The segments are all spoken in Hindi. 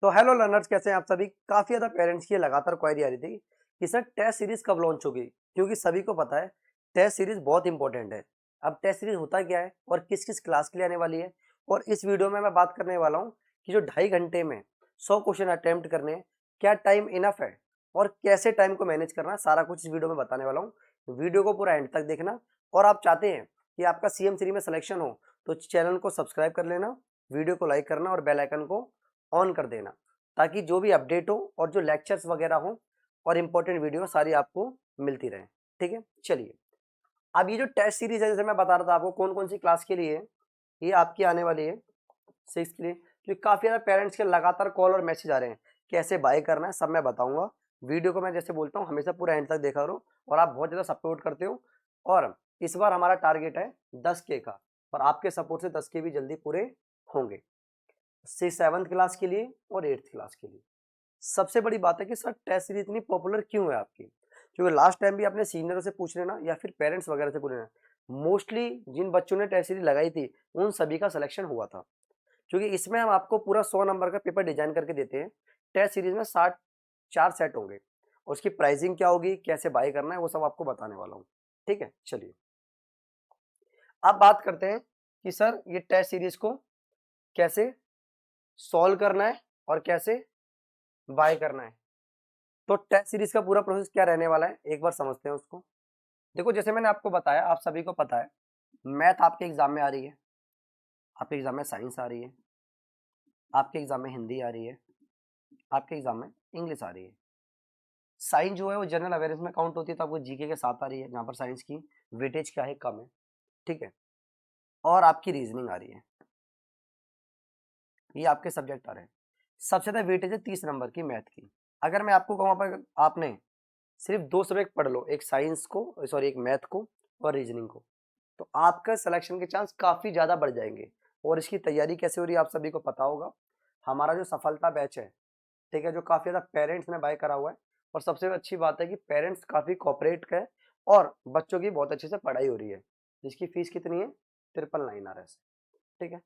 तो हेलो लर्नर्स, कैसे हैं आप सभी। काफी ज्यादा पेरेंट्स की लगातार क्वेरी आ रही थी कि सर टेस्ट सीरीज कब लॉन्च होगी, क्योंकि सभी को पता है टेस्ट सीरीज बहुत इंपॉर्टेंट है। अब टेस्ट सीरीज होता क्या है और किस किस क्लास के लिए आने वाली है, और इस वीडियो में मैं बात करने वाला हूँ कि जो 2.5 घंटे में 100 क्वेश्चन अटेम्प्ट करने हैं, क्या टाइम इनफ है और कैसे टाइम को मैनेज करना है, सारा कुछ इस वीडियो में बताने वाला हूँ। वीडियो को पूरा एंड तक देखना, और आप चाहते हैं कि आपका सीएम सीरीज में सिलेक्शन हो तो चैनल को सब्सक्राइब कर लेना, वीडियो को लाइक करना और बेल आइकन को ऑन कर देना, ताकि जो भी अपडेट हो और जो लेक्चर्स वगैरह हो और इंपॉर्टेंट वीडियो सारी आपको मिलती रहे। ठीक है, चलिए। अब ये जो टेस्ट सीरीज है, जैसे मैं बता रहा था आपको कौन कौन सी क्लास के लिए है, ये आपकी आने वाली है 6 के लिए। क्योंकि काफी ज्यादा पेरेंट्स के लगातार कॉल और मैसेज आ रहे हैं कैसे बाय करना है, सब मैं बताऊंगा। वीडियो को मैं जैसे बोलता हूँ हमेशा पूरा एंड तक देखा करो, और आप बहुत ज्यादा सपोर्ट करते हो। और इस बार हमारा टारगेट है 10K का, और आपके सपोर्ट से 10K भी जल्दी पूरे होंगे, 7th क्लास के लिए और 8th क्लास के लिए। सबसे बड़ी बात है कि सर टेस्ट सीरीज इतनी पॉपुलर क्यों है आपकी, क्योंकि लास्ट टाइम भी अपने सीनियरों से पूछ लेना या फिर पेरेंट्स वगैरह से पूछ लेना, मोस्टली जिन बच्चों ने टेस्ट सीरीज लगाई थी उन सभी का सिलेक्शन हुआ था। क्योंकि इसमें हम आपको पूरा 100 नंबर का पेपर डिजाइन करके देते हैं। टेस्ट सीरीज में 4 सेट होंगे, उसकी प्राइसिंग क्या होगी, कैसे बाय करना है, वो सब आपको बताने वाला हूँ। ठीक है, चलिए। अब बात करते हैं कि सर ये टेस्ट सीरीज को कैसे सॉल्व करना है और कैसे बाय करना है। तो टेस्ट सीरीज का पूरा प्रोसेस क्या रहने वाला है, एक बार समझते हैं उसको। देखो, जैसे मैंने आपको बताया, आप सभी को पता है मैथ आपके एग्जाम में आ रही है, आपके एग्जाम में साइंस आ रही है, आपके एग्जाम में हिंदी आ रही है, आपके एग्जाम में इंग्लिश आ रही है। साइंस जो है वो जनरल अवेयरनेस में काउंट होती है, तो आपको जीके के साथ आ रही है, जहाँ पर साइंस की वेटेज क्या है, कम है। ठीक है, और आपकी रीजनिंग आ रही है, ये आपके सब्जेक्ट आ रहे हैं। सबसे ज्यादा वेटेज है 30 नंबर की मैथ की। अगर मैं आपको कहूँ पर आपने सिर्फ 2 सब्जेक्ट पढ़ लो, एक साइंस को, सॉरी एक मैथ को और रीजनिंग को, तो आपका सिलेक्शन के चांस काफी ज्यादा बढ़ जाएंगे। और इसकी तैयारी कैसे हो रही है आप सभी को पता होगा। हमारा जो सफलता बैच है, ठीक है, जो काफी ज्यादा पेरेंट्स ने बाय करा हुआ है, और सबसे अच्छी बात है कि पेरेंट्स काफी कोऑपरेट है और बच्चों की बहुत अच्छे से पढ़ाई हो रही है। जिसकी फीस कितनी है, 999 ठीक है।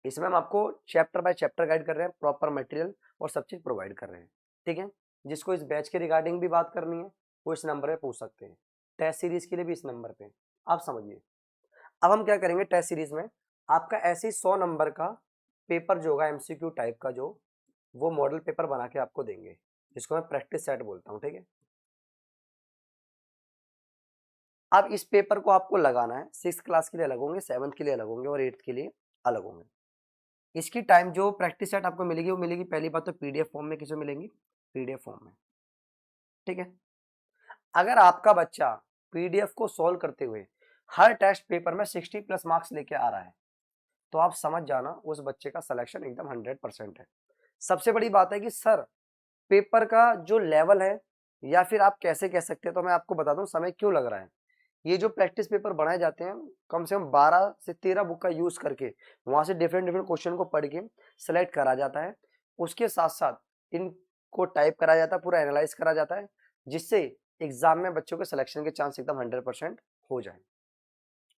इसमें हम आपको चैप्टर बाय चैप्टर गाइड कर रहे हैं, प्रॉपर मटेरियल और सब चीज प्रोवाइड कर रहे हैं। ठीक है, जिसको इस बैच के रिगार्डिंग भी बात करनी है वो इस नंबर पे पूछ सकते हैं, टेस्ट सीरीज के लिए भी इस नंबर पे। आप समझिए, अब हम क्या करेंगे टेस्ट सीरीज में, आपका ऐसे ही 100 नंबर का पेपर जो होगा एमसीक्यू टाइप का, जो वो मॉडल पेपर बना के आपको देंगे, जिसको मैं प्रैक्टिस सेट बोलता हूँ। ठीक है, अब इस पेपर को आपको लगाना है, 6th क्लास के लिए अलग होंगे, 7th के लिए अलग होंगे और 8th के लिए अलग होंगे। इसकी टाइम जो प्रैक्टिस सेट आपको मिलेगी वो मिलेगी, पहली बात तो पीडीएफ फॉर्म में। किसमें मिलेंगी, पीडीएफ फॉर्म में। ठीक है, अगर आपका बच्चा पीडीएफ को सॉल्व करते हुए हर टेस्ट पेपर में 60+ मार्क्स लेके आ रहा है, तो आप समझ जाना उस बच्चे का सिलेक्शन एकदम 100% है। सबसे बड़ी बात है कि सर पेपर का जो लेवल है, या फिर आप कैसे कह सकते हैं, तो मैं आपको बता दूं समय क्यों लग रहा है। ये जो प्रैक्टिस पेपर बनाए जाते हैं, कम से कम 12 से 13 बुक का यूज करके वहां से डिफरेंट डिफरेंट क्वेश्चन को पढ़ के सेलेक्ट करा जाता है। उसके साथ साथ इनको टाइप करा जाता है, पूरा एनालाइज करा जाता है, जिससे एग्जाम में बच्चों के सिलेक्शन के चांस एकदम 100% हो जाए।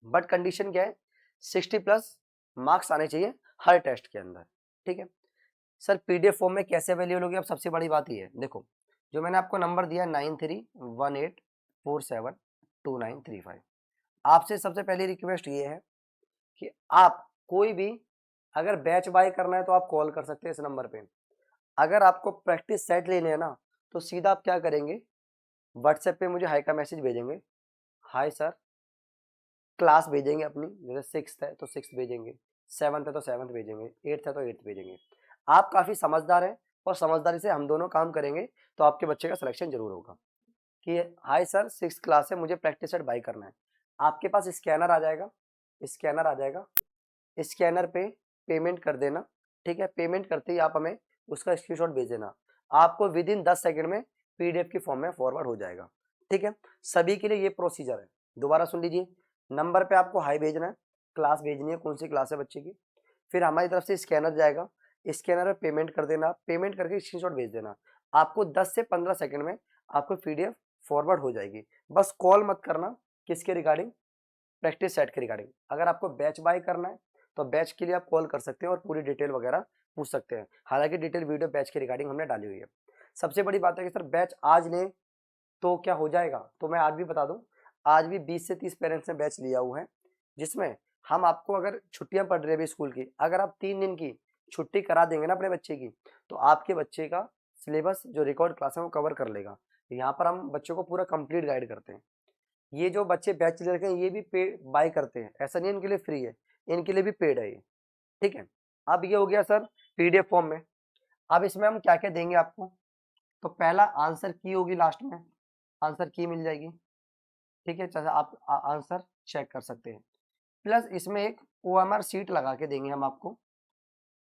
बट कंडीशन क्या है, 60+ मार्क्स आने चाहिए हर टेस्ट के अंदर। ठीक है, सर पीडीएफ फॉर्म में कैसे अवेलेबल होगी, अब सबसे बड़ी बात ये है, देखो जो मैंने आपको नंबर दिया 9318472935, आपसे सबसे पहली रिक्वेस्ट ये है कि आप कोई भी अगर बैच बाय करना है तो आप कॉल कर सकते हैं इस नंबर पे। अगर आपको प्रैक्टिस सेट लेने हैं ना, तो सीधा आप क्या करेंगे, व्हाट्सएप पे मुझे हाई का मैसेज भेजेंगे, हाय सर, क्लास भेजेंगे अपनी, जैसे 6th है तो 6th भेजेंगे, 7th है तो 7th भेजेंगे, 8th है तो 8th भेजेंगे। आप काफी समझदार हैं और समझदारी से हम दोनों काम करेंगे, तो आपके बच्चे का सिलेक्शन जरूर होगा। कि हाय सर, 6th क्लास है, मुझे प्रैक्टिस सेट बाय करना है। आपके पास स्कैनर आ जाएगा, स्कैनर आ जाएगा, स्कैनर पे पेमेंट कर देना। ठीक है, पेमेंट करते ही आप हमें उसका स्क्रीनशॉट भेज देना, आपको विद इन 10 सेकंड में पीडीएफ की फॉर्म में फॉरवर्ड हो जाएगा। ठीक है, सभी के लिए ये प्रोसीजर है। दोबारा सुन लीजिए, नंबर पे आपको हाई भेजना है, क्लास भेजनी है, कौन सी क्लास है बच्चे की, फिर हमारी तरफ से स्कैनर जाएगा, स्कैनर में पेमेंट कर देना, पेमेंट करके स्क्रीनशॉट भेज देना, आपको 10 से 15 सेकंड में आपको पीडीएफ फॉरवर्ड हो जाएगी। बस कॉल मत करना, किसके रिगार्डिंग, प्रैक्टिस सेट के रिगार्डिंग। अगर आपको बैच बाय करना है तो बैच के लिए आप कॉल कर सकते हैं और पूरी डिटेल वगैरह पूछ सकते हैं। हालांकि डिटेल वीडियो बैच के रिगार्डिंग हमने डाली हुई है। सबसे बड़ी बात है कि सर बैच आज लें तो क्या हो जाएगा, तो मैं आज भी बता दूं, आज भी 20 से 30 पेरेंट्स ने बैच लिया हुआ है, जिसमें हम आपको, अगर छुट्टियां पड़ रही है अभी स्कूल की, अगर आप 3 दिन की छुट्टी करा देंगे ना अपने बच्चे की, तो आपके बच्चे का सिलेबस जो रिकॉर्ड क्लास है वो कवर कर लेगा। यहाँ पर हम बच्चों को पूरा कंप्लीट गाइड करते हैं। ये जो बच्चे बैच ले रखे हैं ये भी पे बाय करते हैं, ऐसा नहीं इनके लिए फ्री है, इनके लिए भी पेड है ये, ठीक है। अब ये हो गया सर पीडीएफ फॉर्म में। अब इसमें हम क्या क्या देंगे आपको, तो पहला आंसर की होगी, लास्ट में आंसर की मिल जाएगी, ठीक है, जैसे आप आंसर चेक कर सकते हैं। प्लस इसमें एक ओएमआर सीट लगा के देंगे हम आपको,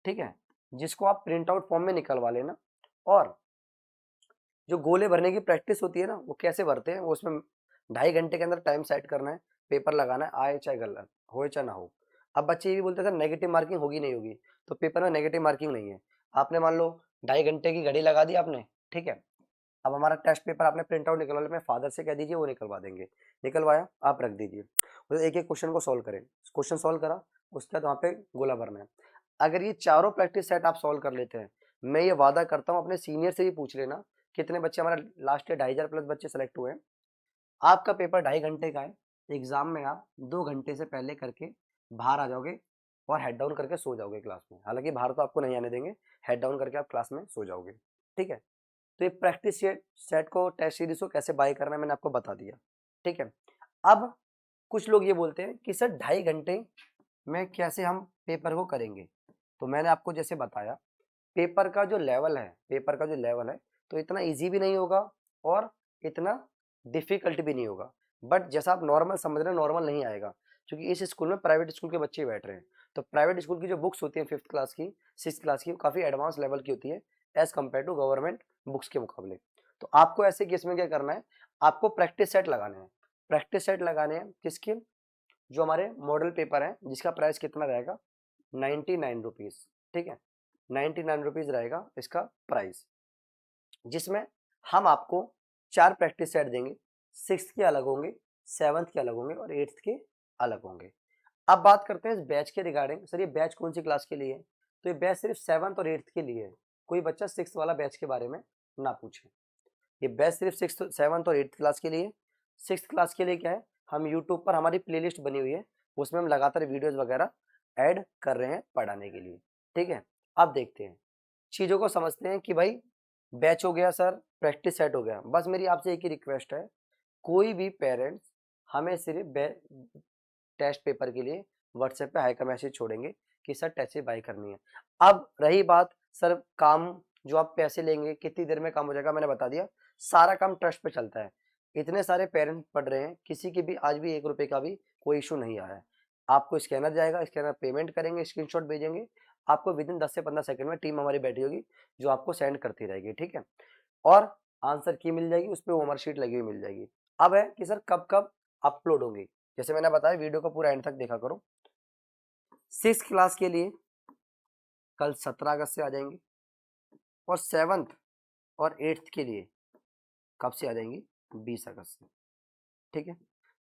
ठीक है, जिसको आप प्रिंट आउट फॉर्म में निकलवा लेना। और जो गोले भरने की प्रैक्टिस होती है ना, वो कैसे भरते हैं, वो उसमें 2.5 घंटे के अंदर टाइम सेट करना है, पेपर लगाना है, आए चाहे गलत हो चाहे ना हो। अब बच्चे ये भी बोलते हैं सर नेगेटिव मार्किंग होगी नहीं होगी, तो पेपर में नेगेटिव मार्किंग नहीं है। आपने मान लो 2.5 घंटे की घड़ी लगा दी आपने, ठीक है, अब हमारा टेस्ट पेपर आपने प्रिंट आउट निकलवा लिया, अपने फादर से कह दीजिए वो निकलवा देंगे, निकलवाया आप रख दीजिए, तो एक एक क्वेश्चन को सॉल्व करें, क्वेश्चन सॉल्व करा, उसके बाद वहाँ पे गोला भरना है। अगर ये चारों प्रैक्टिस सेट आप सॉल्व कर लेते हैं, मैं ये वादा करता हूँ, अपने सीनियर से भी पूछ लेना कितने बच्चे, हमारा लास्ट ईयर 2,500 प्लस बच्चे सेलेक्ट हुए हैं। आपका पेपर 2.5 घंटे का है, एग्जाम में आप 2 घंटे से पहले करके बाहर आ जाओगे और हेड डाउन करके सो जाओगे क्लास में। हालांकि बाहर तो आपको नहीं आने देंगे, हेड डाउन करके आप क्लास में सो जाओगे, ठीक है। तो ये प्रैक्टिस सेट को, टेस्ट सीरीज को कैसे बाय करना है मैंने आपको बता दिया, ठीक है। अब कुछ लोग ये बोलते हैं कि सर 2.5 घंटे में कैसे हम पेपर को करेंगे, तो मैंने आपको जैसे बताया, पेपर का जो लेवल है, तो इतना इजी भी नहीं होगा और इतना डिफिकल्ट भी नहीं होगा, बट जैसा आप नॉर्मल समझ रहे हैं नॉर्मल नहीं आएगा, क्योंकि इस स्कूल में प्राइवेट स्कूल के बच्चे बैठ रहे हैं। तो प्राइवेट स्कूल की जो बुक्स होती हैं 5th क्लास की, 6th क्लास की, वो काफ़ी एडवांस लेवल की होती है as compare to government books के मुकाबले। तो आपको ऐसे केस में क्या करना है, आपको प्रैक्टिस सेट लगाने हैं। प्रैक्टिस सेट लगाने हैं किसके, जो हमारे मॉडल पेपर हैं, जिसका प्राइस कितना रहेगा, 99 रुपीज़, ठीक है, 99 रुपीज़ रहेगा इसका प्राइस, जिसमें हम आपको 4 प्रैक्टिस सेट देंगे। 6th के अलग होंगे, 7th के अलग होंगे और 8th के अलग होंगे। अब बात करते हैं इस बैच के रिगार्डिंग, सर ये बैच कौन सी क्लास के लिए है, तो ये बैच सिर्फ 7th और 8th के लिए है, कोई बच्चा 6th वाला बैच के बारे में ना पूछे। ये बैच सिर्फ 6th 7th और 8th क्लास के लिए। 6th क्लास के लिए क्या है, हम यूट्यूब पर हमारी प्लेलिस्ट बनी हुई है, उसमें हम लगातार वीडियोस वगैरह ऐड कर रहे हैं पढ़ाने के लिए, ठीक है। अब देखते हैं, चीज़ों को समझते हैं कि भाई बैच हो गया सर, प्रैक्टिस सेट हो गया, बस मेरी आपसे एक ही रिक्वेस्ट है, कोई भी पेरेंट्स हमें सिर्फ टेस्ट पेपर के लिए व्हाट्सएप पे हाई का मैसेज छोड़ेंगे कि सर टेस्ट बाय करनी है। अब रही बात सर काम, जो आप पैसे लेंगे कितनी देर में काम हो जाएगा, मैंने बता दिया, सारा काम ट्रस्ट पे चलता है। इतने सारे पेरेंट्स पढ़ रहे हैं, किसी की भी आज भी 1 रुपए का भी कोई इशू नहीं आया है। आपको स्कैनर जाएगा, स्कैनर पेमेंट करेंगे, स्क्रीनशॉट भेजेंगे, आपको विदिन 10 से 15 सेकंड में टीम हमारी बैठी होगी जो आपको सेंड करती रहेगी, ठीक है। और आंसर की मिल जाएगी, उस पे होमवर्क शीट लगी हुई मिल जाएगी। अब है कि सर कब कब अपलोड होंगी, जैसे मैंने बताया वीडियो को पूरा एंड तक देखा करो। 6th क्लास के लिए कल 17 अगस्त से आ जाएंगी, और 7th और 8th के लिए कब से आ जाएंगी, 20 अगस्त से, ठीक है।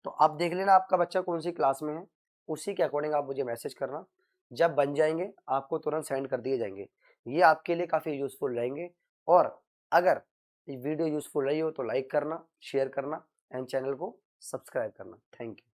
तो आप देख लेना आपका बच्चा कौन सी क्लास में है, उसी के अकॉर्डिंग आप मुझे मैसेज करना, जब बन जाएंगे आपको तुरंत सेंड कर दिए जाएंगे। ये आपके लिए काफ़ी यूज़फुल रहेंगे, और अगर ये वीडियो यूज़फुल रही हो तो लाइक करना, शेयर करना एंड चैनल को सब्सक्राइब करना। Thank you.